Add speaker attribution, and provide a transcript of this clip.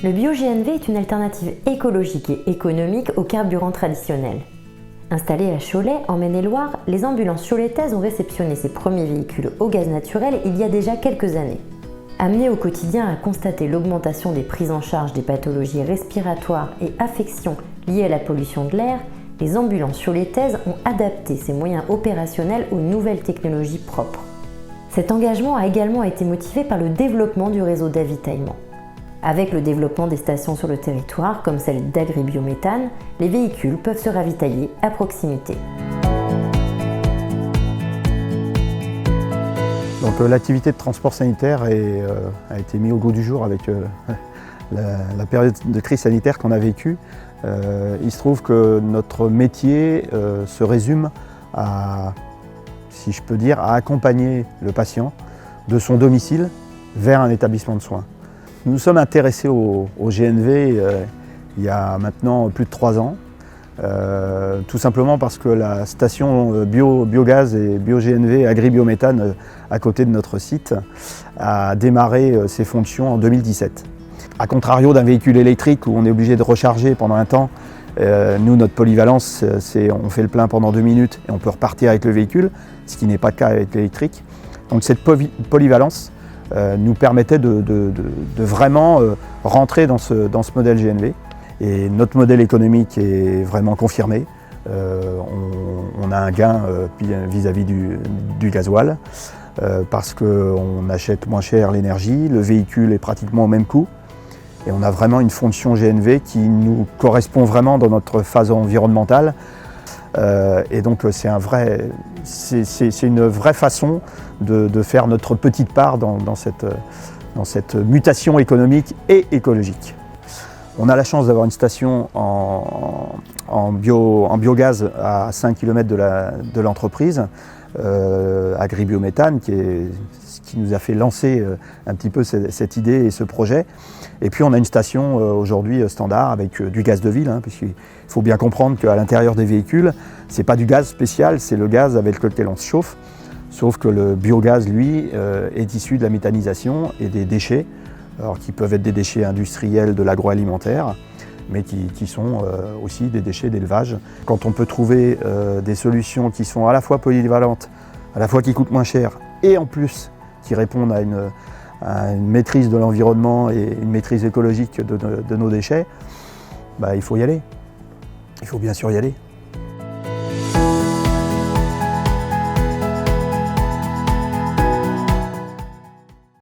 Speaker 1: Le bio-GNV est une alternative écologique et économique aux carburants traditionnels. Installées à Cholet, en Maine-et-Loire, les ambulances choletaises ont réceptionné ces premiers véhicules au gaz naturel il y a déjà quelques années. Amenées au quotidien à constater l'augmentation des prises en charge des pathologies respiratoires et affections liées à la pollution de l'air, les ambulances choletaises ont adapté ces moyens opérationnels aux nouvelles technologies propres. Cet engagement a également été motivé par le développement du réseau d'avitaillement. Avec le développement des stations sur le territoire, comme celle d'Agribiométhane, les véhicules peuvent se ravitailler à proximité.
Speaker 2: Donc l'activité de transport sanitaire a été mise au goût du jour avec la période de crise sanitaire qu'on a vécue. Il se trouve que notre métier se résume à, si je peux dire, à accompagner le patient de son domicile vers un établissement de soins. Nous nous sommes intéressés au GNV il y a maintenant plus de 3 ans, tout simplement parce que la station biogaz et bio-GNV Agribiométhane à côté de notre site a démarré ses fonctions en 2017. A contrario d'un véhicule électrique où on est obligé de recharger pendant un temps, nous notre polyvalence c'est on fait le plein pendant 2 minutes et on peut repartir avec le véhicule, ce qui n'est pas le cas avec l'électrique. Donc cette polyvalence nous permettait de vraiment rentrer dans ce modèle GNV. Et notre modèle économique est vraiment confirmé. On a un gain vis-à-vis du gasoil parce qu'on achète moins cher l'énergie, le véhicule est pratiquement au même coût. Et on a vraiment une fonction GNV qui nous correspond vraiment dans notre phase environnementale. Et donc c'est une vraie façon de faire notre petite part dans cette mutation économique et écologique. On a la chance d'avoir une station en biogaz à 5 km de l'entreprise, Agribiométhane, qui nous a fait lancer un petit peu cette idée et ce projet. Et puis on a une station aujourd'hui standard avec du gaz de ville, puisqu'il faut bien comprendre qu'à l'intérieur des véhicules, c'est pas du gaz spécial, c'est le gaz avec lequel on se chauffe. Sauf que le biogaz, lui, est issu de la méthanisation et des déchets, alors qui peuvent être des déchets industriels de l'agroalimentaire, mais qui sont aussi des déchets d'élevage. Quand on peut trouver des solutions qui sont à la fois polyvalentes, à la fois qui coûtent moins cher, et en plus qui répondent à une maîtrise de l'environnement et une maîtrise écologique de nos déchets, il faut y aller. Il faut bien sûr y aller.